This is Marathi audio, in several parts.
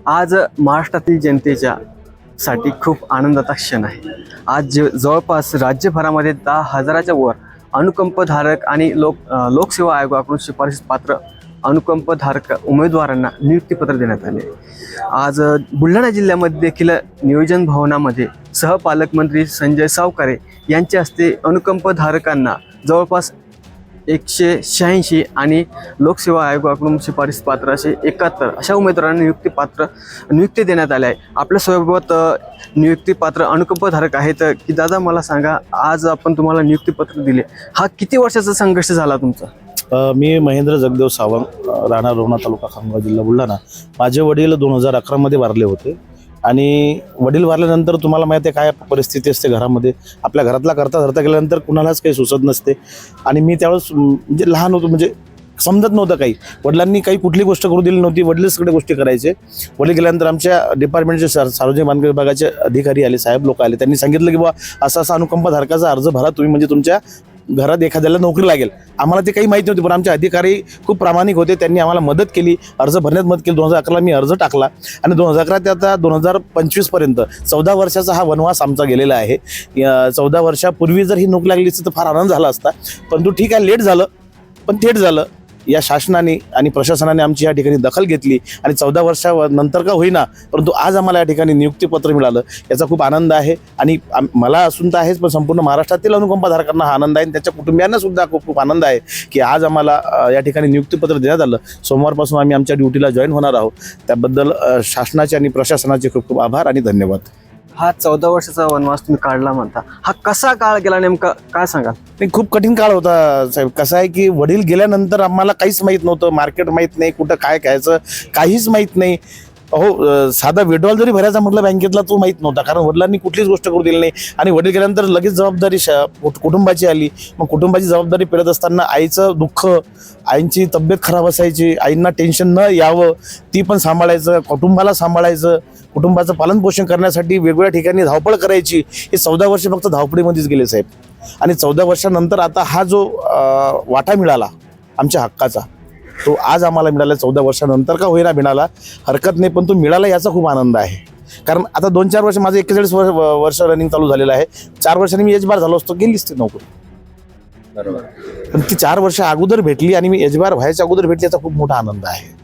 आज महाराष्ट्रातील जनतेच्या साठी खूप आनंदाचा क्षण आहे। आज जवळपास राज्यभरामध्ये 10,000च्या वर अनुकंपधारक आणि लोकसेवा आयोगाकडून शिफारस पात्र अनुकंपधारक उमेदवारांना नियुक्तीपत्र देण्यात आले। आज बुलढाणा जिल्ह्यामध्ये देखील नियोजन भवनामध्ये सहपालकमंत्री संजय सावकारे यांच्या हस्ते अनुकंपधारकांना जवळपास 186 आणि लोकसेवा आयोगाकडून शिफारस पात्र असे 71 अशा उमेदवारांना नियुक्ती देण्यात आली आहे। आपल्यासोबत नियुक्तीपात्र अनुकंपधारक आहेत की दादा मला सांगा, आज आपण तुम्हाला नियुक्तीपत्र दिले, हा किती वर्षाचा संघर्ष झाला तुमचा? मी महेंद्र जगदेव सावंत, राहणार रोहना तालुका खामगाव जिल्हा बुलढाणा। माझे वडील 2011 मध्ये वारले होते आणि वडील वारल्यानंतर तुम्हाला माहिती आहे काय परिस्थिती असते घरामध्ये। आपल्या घरातला करता धरता गेल्यानंतर कुणालाच काही सुचत नसते आणि मी त्यावेळेस म्हणजे लहान होतो, म्हणजे समजत नव्हतं काही। वडिलांनी काही कुठली गोष्ट करू दिली नव्हती, वडील सगळे गोष्टी करायचे। वडील गेल्यानंतर आमच्या डिपार्टमेंटचे सार्वजनिक बांधकाम विभागाचे अधिकारी आले, साहेब लोक आले, त्यांनी सांगितलं की बाबा असा अनुकंपधारकाचा अर्ज भरा तुम्ही, म्हणजे तुमच्या घरात एखाद्याला नोकरी लागेल। आम्हाला ते काही माहिती नव्हती, पण आमचे अधिकारी खूप प्रामाणिक होते, त्यांनी आम्हाला मदत केली, अर्ज भरण्यात मदत केली। 2011 मी अर्ज टाकला आणि 2011 ते आता 2025 पर्यंत 14 वर्षाचा हा वनवास आमचा गेलेला आहे। 14 वर्षापूर्वी जर ही नोकरी लागली असती तर फार आनंद झाला असता, परंतु ठीक आहे, लेट झालं पण थेट झालं। या शासनाने आणि प्रशासनाने आमची या ठिकाणी दखल घेतली आणि 14 वर्षानंतर का होईना परंतु आज आम्हाला या ठिकाणी नियुक्तीपत्र मिळालं, याचा खूप आनंद आहे। आणि मला असून तर आहेच, पण संपूर्ण महाराष्ट्रातील अनुकंपधारकांना हा आनंद आहे आणि त्यांच्या कुटुंबियांना सुद्धा खूप आनंद आहे की आज आम्हाला या ठिकाणी नियुक्तीपत्र देण्यात आलं। सोमवारपासून आम्ही आमच्या ड्युटीला जॉईन होणार आहोत, त्याबद्दल शासनाचे आणि प्रशासनाचे खूप आभार आणि धन्यवाद। हा 14 वर्षाचा वनवास तुम्ही काढला म्हणता, हा कसा काळ गेला नेमका काय सांगाल? नाही, खूप कठीण काळ होता साहेब। कसं आहे की वडील गेल्यानंतर आम्हाला काहीच माहीत नव्हतं, मार्केट माहीत नाही, कुठं काय खायचं काहीच माहीत नाही। अहो, साधा विड्रॉल जरी भरायचा म्हटलं बँकेतला तो माहीत नव्हता, कारण वडिलांनी कुठलीच गोष्ट करू दिली नाही। आणि वडील गेल्यानंतर लगेच जबाबदारी कुटुंबाची आली। मग कुटुंबाची जबाबदारी पेलत असताना आईचं दुःख, आईंची तब्येत खराब असायची, आईंना टेन्शन न यावं ती पण सांभाळायचं, कुटुंबाला सांभाळायचं, कुटुंबाचं पालनपोषण करण्यासाठी वेगवेगळ्या ठिकाणी धावपळ करायची। हे 14 वर्ष फक्त धावपळीमध्येच गेले साहेब। आणि 14 वर्षानंतर आता हा जो वाटा मिळाला आमच्या हक्काचा, तो आज आम्हाला मिळाला। 14 वर्षानंतर का होईना मिळाला, हरकत नाही, पण तो मिळाला याचा खूप आनंद आहे। कारण आता 2-4 वर्ष माझं 41 वर्ष रनिंग चालू झालेलं आहे। 4 वर्षांनी मी एजबार झालो असतो, गेलीच ती नोकरी, बरोबर, पण ती 4 वर्ष अगोदर भेटली आणि मी एजबार व्हायच्या अगोदर भेटली, याचा खूप मोठा आनंद आहे।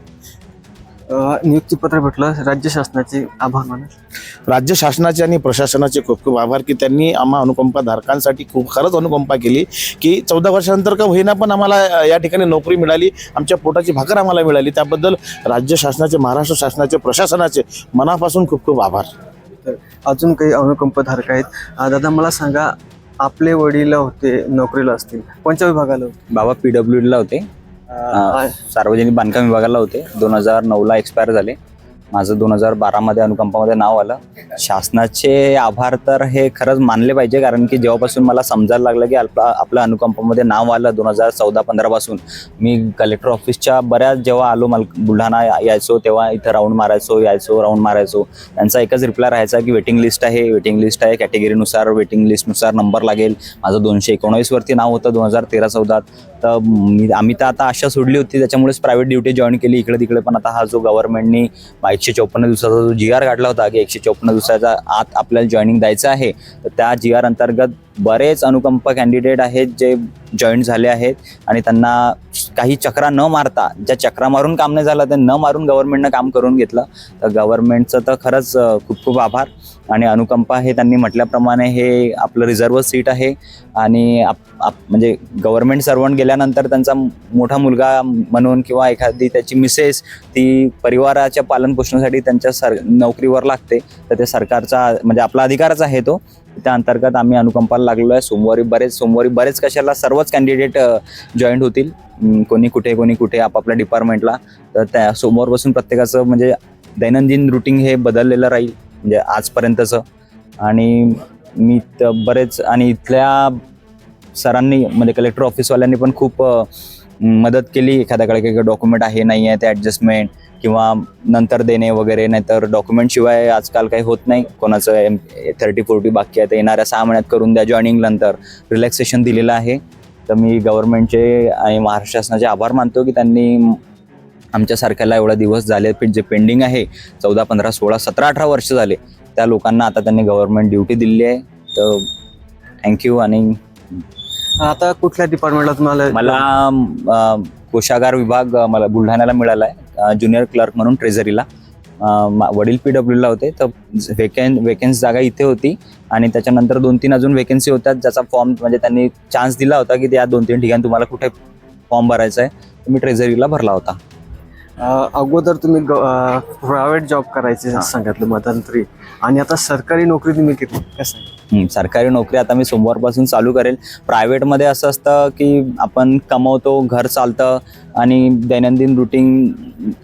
नियुक्तीपत्र भेटलं, राज्य शासनाचे आभार माना। राज्य शासनाचे आणि प्रशासनाचे खूप आभार की त्यांनी आम्हा अनुकंपधारकांसाठी खूप खरंच अनुकंपा केली की 14 वर्षानंतर का होईना पण आम्हाला या ठिकाणी नोकरी मिळाली, आमच्या पोटाची भाकर आम्हाला मिळाली। त्याबद्दल राज्य शासनाचे, महाराष्ट्र शासनाचे, प्रशासनाचे मनापासून खूप आभार। अजून काही अनुकंपधारक आहेत? दादा मला सांगा, आपले वडील होते नोकरीला असतील, कोणत्या विभागाला होते? बाबा PWDला होते, सार्वजनिक बांधकाम विभागाला होते। 2009ला एक्सपायर झाले। माझं 2012 मध्ये अनुकंपामध्ये नाव आलं। शासनाचे आभार तर हे खरंच मानले पाहिजे, कारण की जेव्हापासून मला समजायला लागलं की आपलं अनुकंपामध्ये नाव आलं 2014-15 पासून, मी कलेक्टर ऑफिसच्या बऱ्याच जेव्हा आलो बुलढाणा यायचो तेव्हा इथं राऊंड मारायचो। त्यांचा एकच रिप्लाय राहायचा की वेटिंग लिस्ट आहे, कॅटेगरीनुसार वेटिंग लिस्टनुसार नंबर लागेल। माझं 219 वरती नाव होतं 2013-14। तर आम्ही तर आता आशा सोडली होती, त्याच्यामुळेच प्रायव्हेट ड्युटी जॉईन केली इकडे तिकडे। पण आता हा जो गव्हर्नमेंटनी 154 दिवसाचा जो GR काढला होता की 154 दिवसाचा आत आपल्याला जॉईनिंग द्यायचं आहे, तर त्या GR अंतर्गत बरेच अनुकंप कॅन्डिडेट आहेत जे जॉईन झाले आहेत आणि त्यांना काही चक्रा न मारता, ज्या चक्रा मारून काम नाही झालं ते न मारून गव्हर्नमेंटनं काम करून घेतलं। तर गव्हर्नमेंटचं तर खरंच खूप आभार। आणि अनुकंपा हे त्यांनी म्हटल्याप्रमाणे हे आपलं रिझर्व्ह सीट आहे आणि म्हणजे गव्हर्नमेंट सर्वंट गेल्यानंतर त्यांचा मोठा मुलगा म्हणून किंवा एखादी त्याची मिसेस ती परिवाराच्या पालनपोषणासाठी त्यांच्या नोकरीवर लागते, तर ते सरकारचा म्हणजे आपला अधिकारच आहे तो। त्या अंतर्गत आम्ही अनुकंपाला लागलो आहे। सोमवारी बरेच कशाला सर्वच कॅन्डिडेट जॉईंट होतील, कोणी कुठे आपापल्या डिपार्टमेंटला। तर त्या सोमवारपासून प्रत्येकाचं म्हणजे दैनंदिन रुटीन हे बदललेलं राहील म्हणजे आजपर्यंतचं। आणि मी बरेच आणि इथल्या सरांनी म्हणजे कलेक्टर ऑफिसवाल्यांनी पण खूप मदत केली। एखाद्याकडे काही डॉक्युमेंट आहे नाही आहे ते ॲडजस्टमेंट किंवा नंतर देणे वगैरे, नाहीतर डॉक्युमेंट शिवाय आजकाल काही होत नाही। कोणाचं 30-40 बाकी आहे तर येणाऱ्या 6 महिन्यात करून द्या, जॉईनिंग नंतर रिलॅक्सेशन दिलेलं आहे। तर मी गव्हर्नमेंटचे आणि महाराष्ट्र शासनाचे आभार मानतो की त्यांनी आमच्यासारख्याला एवढा दिवस झाले जे पेंडिंग आहे 14, 15, 16, 17, 18 वर्ष झाले त्या लोकांना आता त्यांनी गव्हर्नमेंट ड्युटी दिली आहे. तर थँक्यू. आणि आता कुठल्या डिपार्टमेंटला तुम्हाला? मला कोषागार विभाग मला बुलढाण्याला मिळाला आहे, ज्युनियर क्लर्क म्हणून ट्रेझरीला. वडील PWला होते, तर वेकेन्सी जागा इथे होती आणि त्याच्यानंतर 2-3 अजून वेकेन्सी होत्या, ज्याचा फॉर्म म्हणजे त्यांनी चान्स दिला होता की त्या 2-3 ठिकाणी तुम्हाला कुठे फॉर्म भरायचा आहे, तर मी ट्रेझरीला भरला होता. अगोदर तुम्ही प्रायव्हेट जॉब करायचे सांगितलं मध्यंतरी, आणि आता सरकारी नोकरी तुम्ही किती कसं? सरकारी नोकरी आता मी सोमवारपासून चालू करेल. प्रायव्हेटमध्ये असं असतं की आपण कमवतो, घर चालतं आणि दैनंदिन रुटीन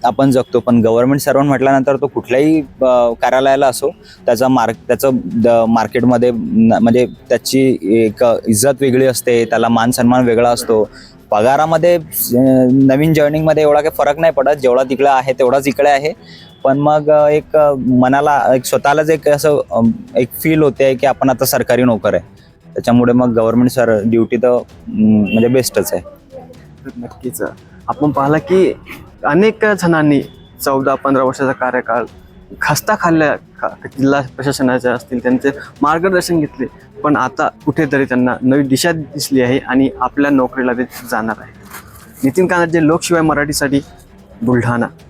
आपण जगतो, पण गव्हर्नमेंट सर्वंट म्हटल्यानंतर तो कुठल्याही कार्यालयाला असो त्याचं मार्केटमध्ये म्हणजे त्याची एक इज्जत वेगळी असते, त्याला मान सन्मान वेगळा असतो. पगारामध्ये नवीन जॉईनिंगमध्ये एवढा काही फरक नाही पडत, जेवढा तिकडे आहे तेवढाच इकडे आहे. पण मग एक मनाला एक स्वतःलाच एक असं एक फील होते की आपण आता सरकारी नोकर आहे. त्याच्यामुळे मग गव्हर्नमेंट ड्युटी तर म्हणजे बेस्टच आहे. नक्कीच. आपण पाहिलं की अनेक जणांनी 14-15 वर्षाचा कार्यकाळ खस्ता खाल्ल्या जिल्हा प्रशासनाच्या असतील, त्यांचे मार्गदर्शन घेतले, पण आता कुठेतरी त्यांना नवी दिशा दिसली आहे आणि आपल्या नोकरीला ते जाणार आहे. नितीन कानडे, लोकशिवाय मराठीसाठी, बुलढाणा.